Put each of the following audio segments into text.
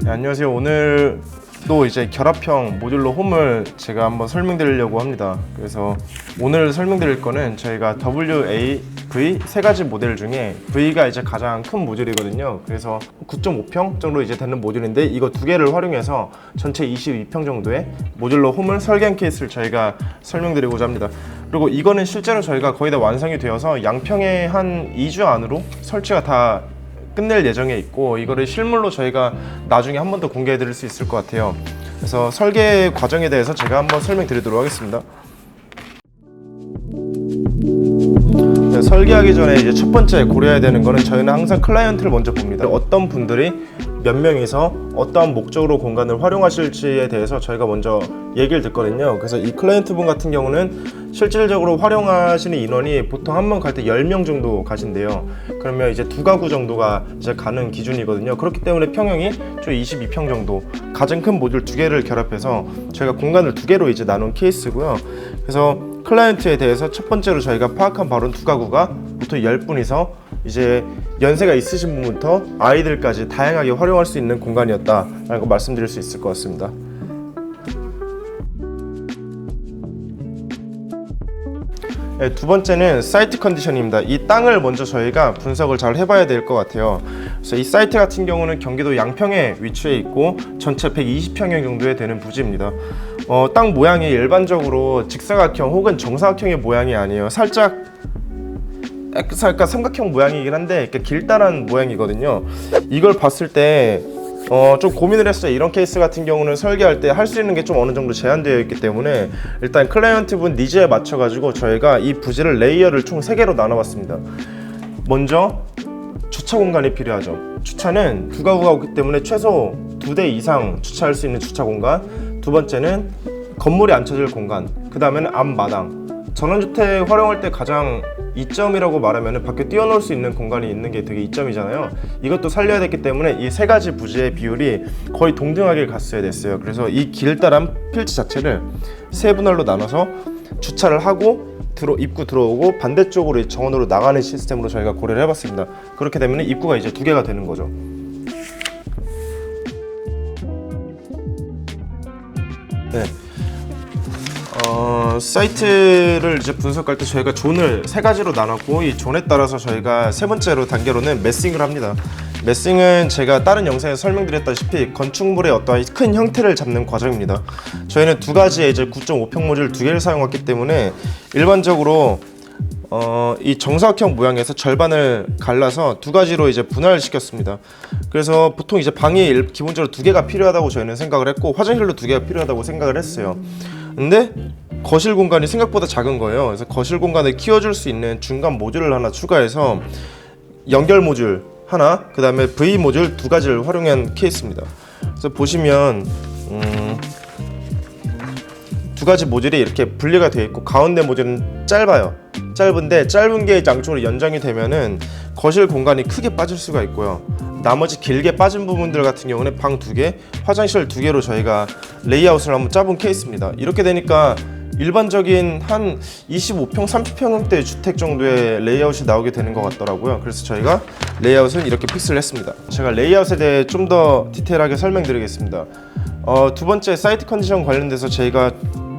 안녕하세요. 오늘도 이제 결합형 모듈러 홈을 제가 한번 설명드리려고 합니다. 그래서 오늘 설명드릴 거는 저희가 WA, V 세 가지 모델 중에 V가 이제 가장 큰 모듈이거든요. 그래서 9.5평 정도 이제 되는 모듈인데 이거 두 개를 활용해서 전체 22평 정도의 모듈러 홈을 설계한 케이스를 저희가 설명드리고자 합니다. 그리고 이거는 실제로 저희가 거의 다 완성이 되어서 양평에 한 2주 안으로 설치가 다 끝낼 예정에 있고, 이거를 실물로 저희가 나중에 한 번 더 공개해 드릴 수 있을 것 같아요. 그래서 설계 과정에 대해서 제가 한번 설명드리도록 하겠습니다. 네, 설계하기 전에 이제 첫 번째 고려해야 되는 거는, 저희는 항상 클라이언트를 먼저 봅니다. 어떤 분들이 몇 명이서 어떠한 목적으로 공간을 활용하실지에 대해서 저희가 먼저 얘기를 듣거든요. 그래서 이 클라이언트 분 같은 경우는 실질적으로 활용하시는 인원이 보통 한 번 갈 때 10명 정도 가신대요. 그러면 이제 두 가구 정도가 이제 가는 기준이거든요. 그렇기 때문에 평형이 좀 22평 정도, 가장 큰 모듈 두 개를 결합해서 저희가 공간을 두 개로 이제 나눈 케이스고요. 그래서 클라이언트에 대해서 첫 번째로 저희가 파악한 바로는 두 가구가 보통 10분이서 이제 연세가 있으신 분부터 아이들까지 다양하게 활용할 수 있는 공간이었다라는 거 말씀드릴 수 있을 것 같습니다. 네, 두 번째는 사이트 컨디션입니다. 이 땅을 먼저 저희가 분석을 잘 해봐야 될 것 같아요. 그래서 이 사이트 같은 경우는 경기도 양평에 위치해 있고 전체 120평형 정도에 되는 부지입니다. 땅 모양이 일반적으로 직사각형 혹은 정사각형의 모양이 아니에요. 살짝 삼각형 모양이긴 한데 길다란 모양이거든요. 이걸 봤을 때 좀 고민을 했어요. 이런 케이스 같은 경우는 설계할 때 할 수 있는 게 좀 어느 정도 제한되어 있기 때문에 일단 클라이언트 분 니즈에 맞춰 가지고 저희가 이 부지를 레이어를 총 3개로 나눠 봤습니다. 먼저 주차 공간이 필요하죠. 주차는 두 가구가 오기 때문에 최소 2대 이상 주차할 수 있는 주차 공간. 두 번째는 건물이 앉혀질 공간. 그 다음에는 앞마당. 전원주택 활용할 때 가장 이점이라고 말하면 밖에 뛰어놀 수 있는 공간이 있는 게 되게 이점이잖아요. 이것도 살려야 됐기 때문에 이 세 가지 부지의 비율이 거의 동등하게 갔어야 됐어요. 그래서 이 길다란 필지 자체를 세 분할로 나눠서 주차를 하고 입구 들어오고 반대쪽으로 정원으로 나가는 시스템으로 저희가 고려를 해봤습니다. 그렇게 되면 입구가 이제 두 개가 되는 거죠. 네. 사이트를 이제 분석할 때 저희가 존을 세 가지로 나눴고, 이 존에 따라서 저희가 세 번째로 단계로는 매싱을 합니다. 매싱은 제가 다른 영상에서 설명드렸다시피 건축물의 어떠한 큰 형태를 잡는 과정입니다. 저희는 두 가지의 이제 9.5평 모듈 두 개를 사용했기 때문에 일반적으로 이 정사각형 모양에서 절반을 갈라서 두 가지로 이제 분할을 시켰습니다. 그래서 보통 이제 방이 기본적으로 두 개가 필요하다고 저희는 생각을 했고, 화장실도 두 개가 필요하다고 생각을 했어요. 근데 거실 공간이 생각보다 작은 거예요. 그래서 거실 공간을 키워줄 수 있는 중간 모듈을 하나 추가해서 연결 모듈 하나, 그 다음에 V 모듈 두 가지를 활용한 케이스입니다. 그래서 보시면 두 가지 모듈이 이렇게 분리가 되어 있고, 가운데 모듈은 짧아요. 짧은데 짧은 게 양쪽으로 연장이 되면은 거실 공간이 크게 빠질 수가 있고요. 나머지 길게 빠진 부분들 같은 경우는 방 2개, 화장실 2개로 저희가 레이아웃을 한번 짜본 케이스입니다. 이렇게 되니까 일반적인 한 25평, 30평대 주택 정도의 레이아웃이 나오게 되는 것 같더라고요. 그래서 저희가 레이아웃을 이렇게 픽스를 했습니다. 제가 레이아웃에 대해 좀 더 디테일하게 설명드리겠습니다. 두 번째 사이트 컨디션 관련돼서 저희가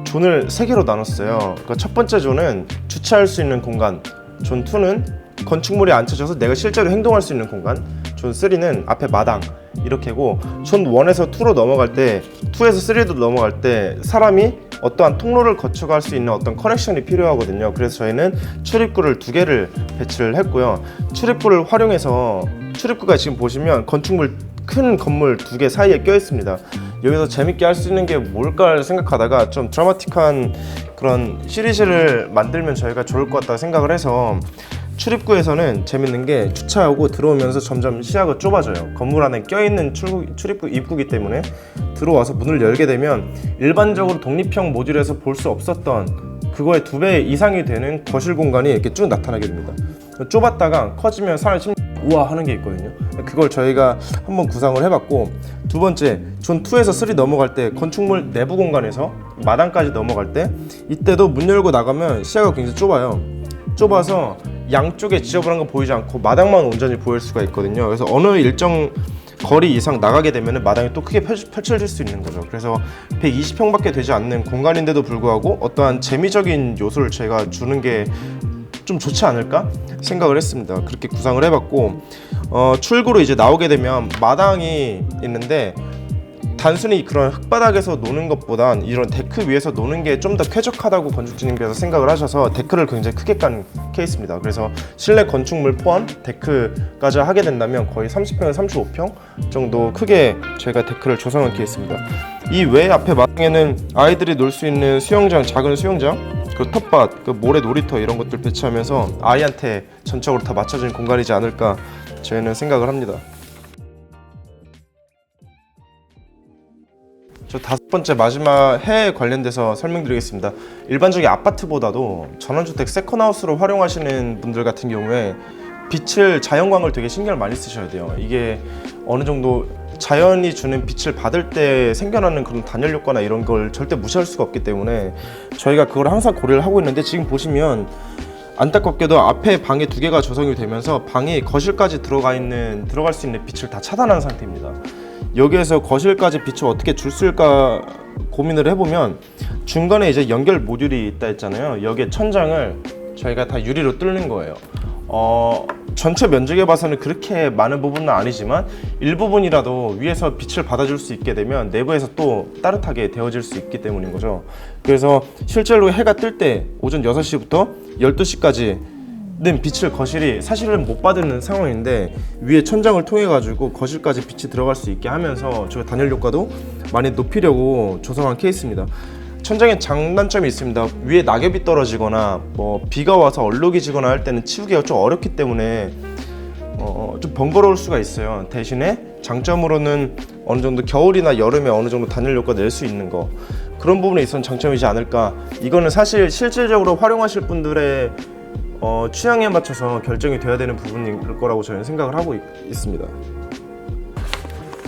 존을 3개로 나눴어요. 그러니까 첫 번째 존은 주차할 수 있는 공간, 존 2는 건축물이 앉혀져서 내가 실제로 행동할 수 있는 공간, 존 3는 앞에 마당, 이렇게고, 존 1에서 2로 넘어갈 때, 2에서 3로 넘어갈 때 사람이 어떠한 통로를 거쳐갈 수 있는 어떤 커넥션이 필요하거든요. 그래서 저희는 출입구를 2개를 배치를 했고요. 출입구를 활용해서, 출입구가 지금 보시면 건축물 큰 건물 2개 사이에 껴 있습니다. 여기서 재밌게 할 수 있는 게 뭘까 생각하다가 좀 드라마틱한 그런 시리즈를 만들면 저희가 좋을 것 같다 생각을 해서, 출입구에서는 재밌는 게 주차하고 들어오면서 점점 시야가 좁아져요. 건물 안에 껴있는 출입구 입구이기 때문에 들어와서 문을 열게 되면 일반적으로 독립형 모듈에서 볼 수 없었던 그거의 2배 이상이 되는 거실 공간이 이렇게 쭉 나타나게 됩니다. 좁았다가 커지면 사람 우와 하는 게 있거든요. 그걸 저희가 한번 구상을 해봤고, 두 번째 존 2에서 3 넘어갈 때 건축물 내부 공간에서 마당까지 넘어갈 때 이때도 문 열고 나가면 시야가 굉장히 좁아서 양쪽에 지저분한 거 보이지 않고 마당만 온전히 보일 수가 있거든요. 그래서 어느 일정 거리 이상 나가게 되면 마당이 또 크게 펼쳐질 수 있는 거죠. 그래서 120평밖에 되지 않는 공간인데도 불구하고 어떠한 재미적인 요소를 제가 주는 게 좀 좋지 않을까 생각을 했습니다. 그렇게 구상을 해봤고, 출구로 이제 나오게 되면 마당이 있는데 단순히 그런 흙바닥에서 노는 것보단 이런 데크 위에서 노는 게 좀 더 쾌적하다고 건축주님께서 생각을 하셔서 데크를 굉장히 크게 깐 케이스입니다. 그래서 실내 건축물 포함 데크까지 하게 된다면 거의 30평에서 35평 정도 크게 저희가 데크를 조성한 케이스입니다. 이 외 앞에 마당에는 아이들이 놀 수 있는 수영장, 작은 수영장, 그 텃밭, 그 모래 놀이터 이런 것들 배치하면서 아이한테 전적으로 다 맞춰진 공간이지 않을까 저희는 생각을 합니다. 저 다섯 번째 마지막 해에 관련돼서 설명드리겠습니다. 일반적인 아파트보다도 전원주택 세컨하우스로 활용하시는 분들 같은 경우에 빛을, 자연광을 되게 신경을 많이 쓰셔야 돼요. 이게 어느 정도 자연이 주는 빛을 받을 때 생겨나는 그런 단열 효과나 이런 걸 절대 무시할 수가 없기 때문에 저희가 그걸 항상 고려를 하고 있는데, 지금 보시면 안타깝게도 앞에 방에 2개가 조성이 되면서 방이 거실까지 들어갈 수 있는 빛을 다 차단한 상태입니다. 여기에서 거실까지 빛을 어떻게 줄 수 있을까 고민을 해보면, 중간에 이제 연결 모듈이 있다 했잖아요. 여기에 천장을 저희가 다 유리로 뚫는 거예요. 전체 면적에 봐서는 그렇게 많은 부분은 아니지만 일부분이라도 위에서 빛을 받아줄 수 있게 되면 내부에서 또 따뜻하게 데워질 수 있기 때문인 거죠. 그래서 실제로 해가 뜰 때 오전 6시부터 12시까지는 빛을 거실이 사실은 못 받는 상황인데, 위에 천장을 통해 가지고 거실까지 빛이 들어갈 수 있게 하면서 저 단열 효과도 많이 높이려고 조성한 케이스입니다. 천장에 장단점이 있습니다. 위에 낙엽이 떨어지거나 비가 와서 얼룩이 지거나 할 때는 치우기가 좀 어렵기 때문에 좀 번거로울 수가 있어요. 대신에 장점으로는 어느 정도 겨울이나 여름에 어느 정도 단열 효과 낼 수 있는 거, 그런 부분에 있어서는 장점이지 않을까. 이거는 사실 실질적으로 활용하실 분들의 취향에 맞춰서 결정이 돼야 되는 부분일 거라고 저는 생각을 하고 있습니다.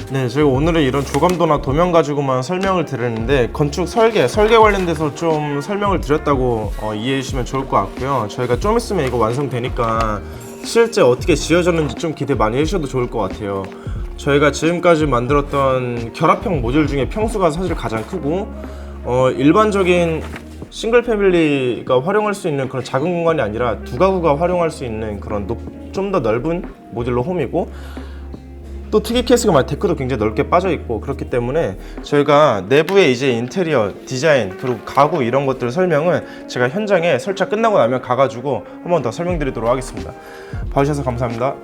네, 제가 오늘은 이런 조감도나 도면 가지고만 설명을 드렸는데, 건축 설계 관련돼서 좀 설명을 드렸다고 이해해 주시면 좋을 것 같고요. 저희가 좀 있으면 이거 완성되니까 실제 어떻게 지어졌는지 좀 기대 많이 해주셔도 좋을 것 같아요. 저희가 지금까지 만들었던 결합형 모듈 중에 평수가 사실 가장 크고, 일반적인 싱글 패밀리가 활용할 수 있는 그런 작은 공간이 아니라 두 가구가 활용할 수 있는 그런 좀 더 넓은 모듈러 홈이고, 또 특이 케이스가 데크도 굉장히 넓게 빠져 있고, 그렇기 때문에 저희가 내부에 이제 인테리어, 디자인, 그리고 가구 이런 것들 설명은 제가 현장에 설치 끝나고 나면 가가지고 한 번 더 설명드리도록 하겠습니다. 봐주셔서 감사합니다.